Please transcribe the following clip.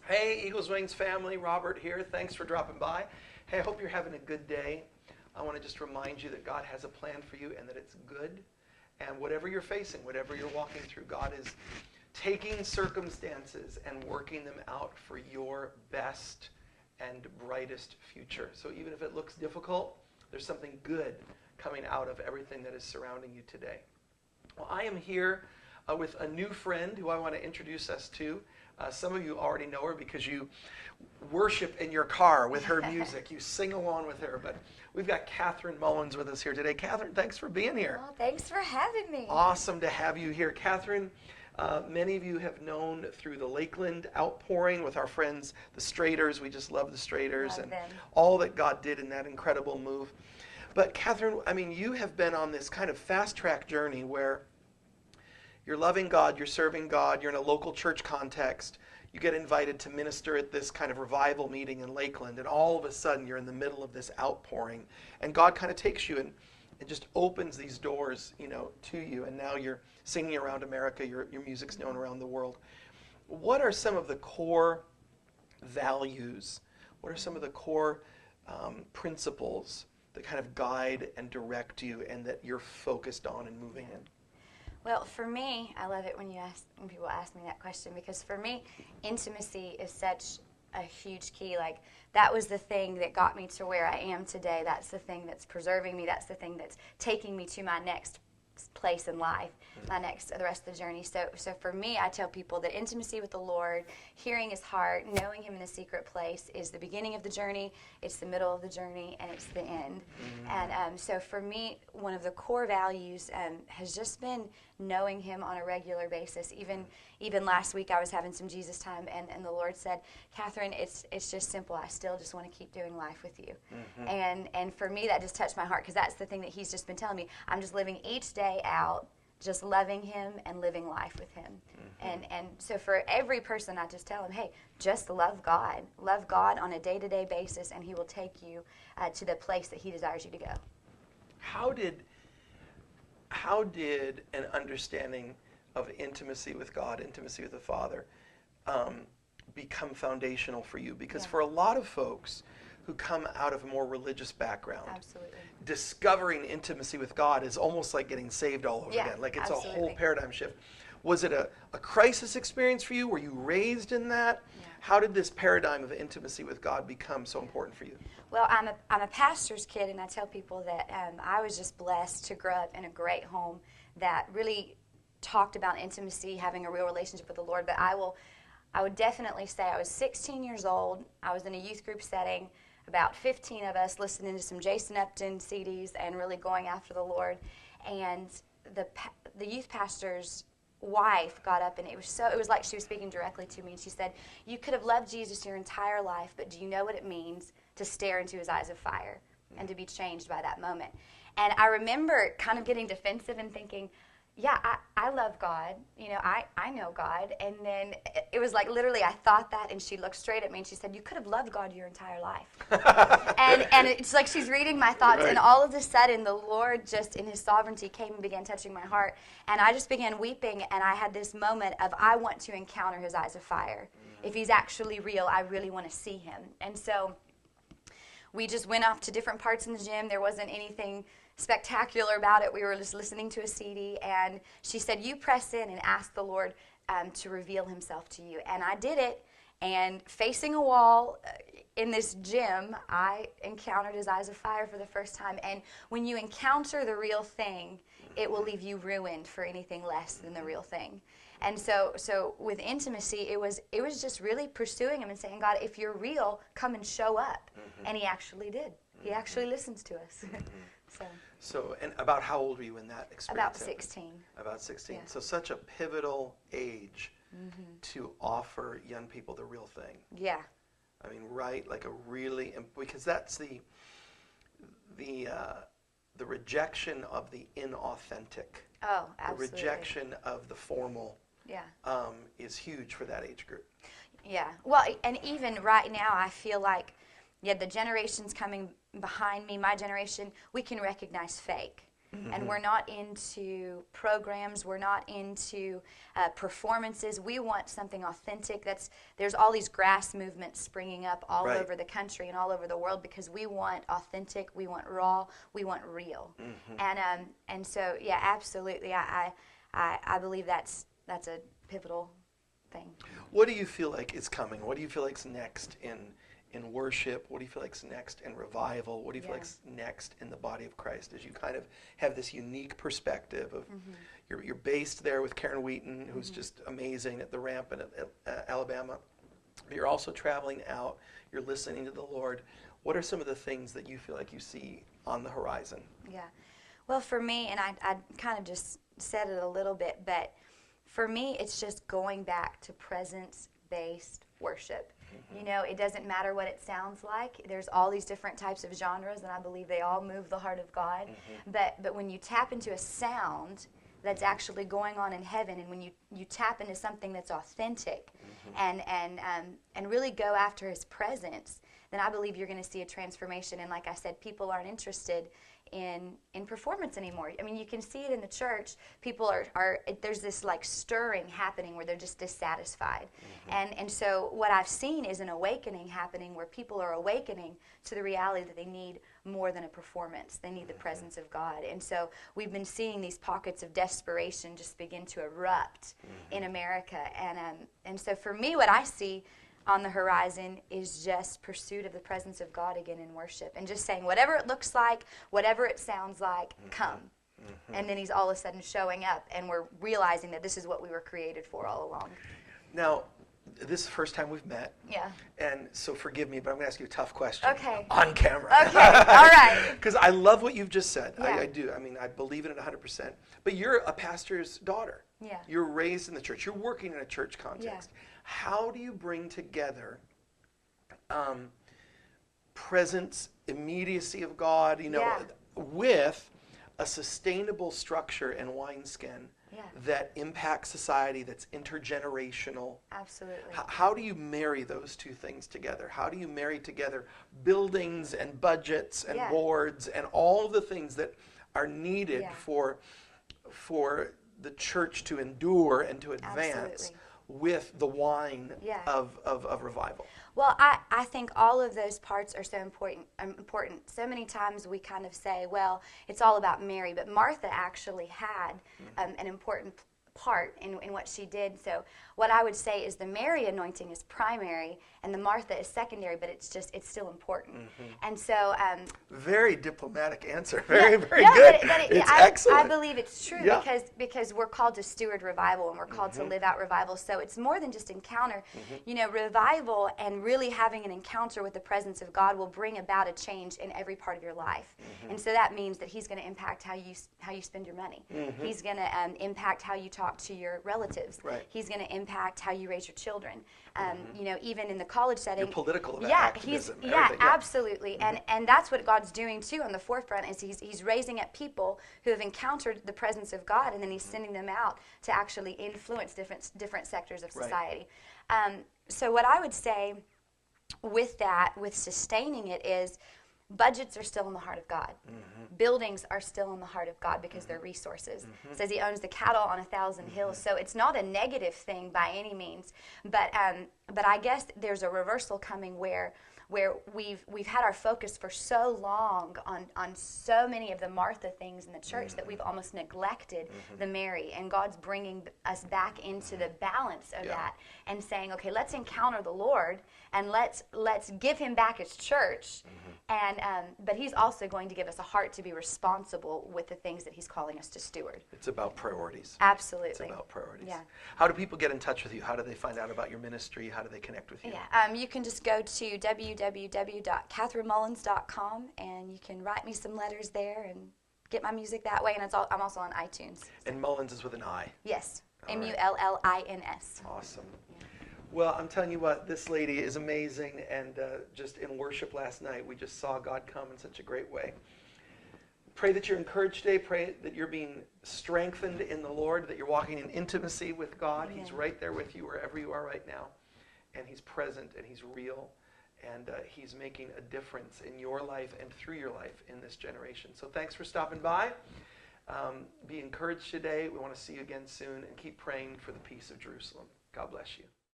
Hey, Eagles Wings family, Robert here. Thanks for dropping by. Hey, I hope you're having a good day. I want to just remind you that God has a plan for you and that it's good. And whatever you're facing, whatever you're walking through, God is taking circumstances and working them out for your best and brightest future. So even if it looks difficult, there's something good coming out of everything that is surrounding you today. Well, I am here with a new friend who I want to introduce us to. Some of you already know her because you worship in your car with her music. You sing along with her. But we've got Catherine Mullins with us here today. Catherine, thanks for being here. Oh, thanks for having me. Awesome to have you here. Catherine, many of you have known through the Lakeland outpouring with our friends, the Straters. We just love the Straters and all that God did in that incredible move. But Catherine, I mean, you have been on this kind of fast-track journey where you're loving God, you're serving God, you're in a local church context, you get invited to minister at this kind of revival meeting in Lakeland, and all of a sudden you're in the middle of this outpouring, and God kind of takes you and just opens these doors, to you, and now you're singing around America, your music's known around the world. What are some of the core values? What are some of the core principles that kind of guide and direct you and that you're focused on and moving in? Well, for me, I love it when people ask me that question, because for me, intimacy is such a huge key. Like, that was the thing that got me to where I am today. That's the thing that's preserving me. That's the thing that's taking me to my next place in life, the rest of the journey. So for me, I tell people that intimacy with the Lord, hearing His heart, knowing Him in the secret place is the beginning of the journey, it's the middle of the journey, and it's the end. And so for me, one of the core values has just been knowing Him on a regular basis. Even last week, I was having some Jesus time, and the Lord said, Catherine, it's just simple. I still just want to keep doing life with you. And for me, that just touched my heart, because that's the thing that He's just been telling me. I'm just living each day out, just loving Him and living life with Him. And so for every person, I just tell them, hey, just love God. Love God on a day-to-day basis, and He will take you to the place that He desires you to go. How did an understanding of intimacy with God, intimacy with the Father, become foundational for you? Because for a lot of folks who come out of a more religious background, discovering intimacy with God is almost like getting saved all over again. Like it's a whole paradigm shift. Was it a crisis experience for you? Were you raised in that? How did this paradigm of intimacy with God become so important for you? Well, I'm a pastor's kid, and I tell people that I was just blessed to grow up in a great home that really talked about intimacy, having a real relationship with the Lord. But I would definitely say I was 16 years old. I was in a youth group setting, about 15 of us listening to some Jason Upton CDs and really going after the Lord. And the youth pastor's wife got up, and it was like she was speaking directly to me, and she said, you could have loved Jesus your entire life, but do you know what it means to stare into His eyes of fire and to be changed by that moment? And I remember kind of getting defensive and thinking, yeah, I love God, I know God. And then it was like literally I thought that, and she looked straight at me and she said, you could have loved God your entire life. and it's like she's reading my thoughts, and all of a sudden the Lord just in His sovereignty came and began touching my heart, and I just began weeping, and I had this moment of, I want to encounter His eyes of fire. If He's actually real, I really want to see Him. And so we just went off to different parts in the gym. There wasn't anything spectacular about it. We were just listening to a CD, and she said, you press in and ask the Lord to reveal Himself to you. And I did it, and facing a wall in this gym, I encountered His eyes of fire for the first time. And when you encounter the real thing, it will leave you ruined for anything less than the real thing. And so with intimacy, it was just really pursuing Him and saying, God, if you're real, come and show up. And He actually did. He actually listens to us. So, and about how old were you in that experience? About 16. About 16. Yeah. So such a pivotal age to offer young people the real thing. Yeah. I mean, right? Like because that's the rejection of the inauthentic. Oh, absolutely. The rejection of the formal. Yeah. Is huge for that age group. Yeah. Well, and even right now, I feel like, the generations coming behind me, my generation, we can recognize fake. And we're not into programs. We're not into performances. We want something authentic. There's all these grass movements springing up all Right. over the country and all over the world because we want authentic, we want raw, we want real. And so, yeah, absolutely. I believe that's a pivotal thing. What do you feel like is coming? What do you feel like's next in worship? What do you feel like's next in revival? What do you feel like's next in the body of Christ as you kind of have this unique perspective of you're based there with Karen Wheaton, who's just amazing at the ramp in Alabama. But you're also traveling out. You're listening to the Lord. What are some of the things that you feel like you see on the horizon? Yeah. Well, for me, and I kind of just said it a little bit, but for me, it's just going back to presence-based worship. You know, it doesn't matter what it sounds like. There's all these different types of genres, and I believe they all move the heart of God. But when you tap into a sound that's actually going on in heaven, and when you tap into something that's authentic and really go after His presence, then I believe you're going to see a transformation. And like I said, people aren't interested in performance anymore. I mean, you can see it in the church. People are there's this like stirring happening where they're just dissatisfied. And so what I've seen is an awakening happening where people are awakening to the reality that they need more than a performance. They need the presence of God. And so we've been seeing these pockets of desperation just begin to erupt in America. And so for me, what I see on the horizon is just pursuit of the presence of God again in worship, and just saying whatever it looks like, whatever it sounds like, come. And then He's all of a sudden showing up, and we're realizing that this is what we were created for all along. Now, this is the first time we've met. Yeah. And so forgive me, but I'm going to ask you a tough question. Okay. On camera. Okay, all right. Because I love what you've just said. Yeah. I do. I mean, I believe in it 100%. But you're a pastor's daughter. Yeah. You're raised in the church. You're working in a church context. Yeah. How do you bring together presence, immediacy of God, with a sustainable structure and wineskin that impacts society, that's intergenerational? Absolutely. How do you marry those two things together? How do you marry together buildings and budgets and boards and all of the things that are needed for the church to endure and to advance with the wine of revival? Well, I think all of those parts are so important. So many times we kind of say, well, it's all about Mary, but Martha actually had an important part in what she did. So what I would say is the Mary anointing is primary and the Martha is secondary, but it's still important. And so very diplomatic answer. Very good. It's excellent. I believe it's true because we're called to steward revival, and we're called to live out revival. So it's more than just encounter. You know, revival and really having an encounter with the presence of God will bring about a change in every part of your life. And so that means that He's going to impact how you spend your money. He's going to impact how you talk to your relatives. Right. He's going to impact how you raise your children. You know, even in the college setting. Your political activism. Absolutely. And that's what God's doing too on the forefront, is He's raising up people who have encountered the presence of God, and then He's sending them out to actually influence different sectors of society. So what I would say with that, with sustaining it, is budgets are still in the heart of God. Buildings are still in the heart of God because they're resources. It says He owns the cattle on 1,000 hills. So it's not a negative thing by any means. But I guess there's a reversal coming where we've had our focus for so long on so many of the Martha things in the church that we've almost neglected the Mary. And God's bringing us back into the balance of that and saying, okay, let's encounter the Lord and let's give Him back His church. But He's also going to give us a heart to be responsible with the things that He's calling us to steward. It's about priorities. Absolutely. It's about priorities. Yeah. How do people get in touch with you? How do they find out about your ministry? How do they connect with you? Yeah. You can just go to www.catherinemullins.com, and you can write me some letters there and get my music that way. And I'm also on iTunes. And Mullins is with an I. Yes. All right. Mullins. Awesome. Well, I'm telling you what, this lady is amazing, and just in worship last night, we just saw God come in such a great way. Pray that you're encouraged today. Pray that you're being strengthened in the Lord, that you're walking in intimacy with God. Amen. He's right there with you wherever you are right now, and He's present, and He's real, and He's making a difference in your life and through your life in this generation. So thanks for stopping by. Be encouraged today. We want to see you again soon, and keep praying for the peace of Jerusalem. God bless you.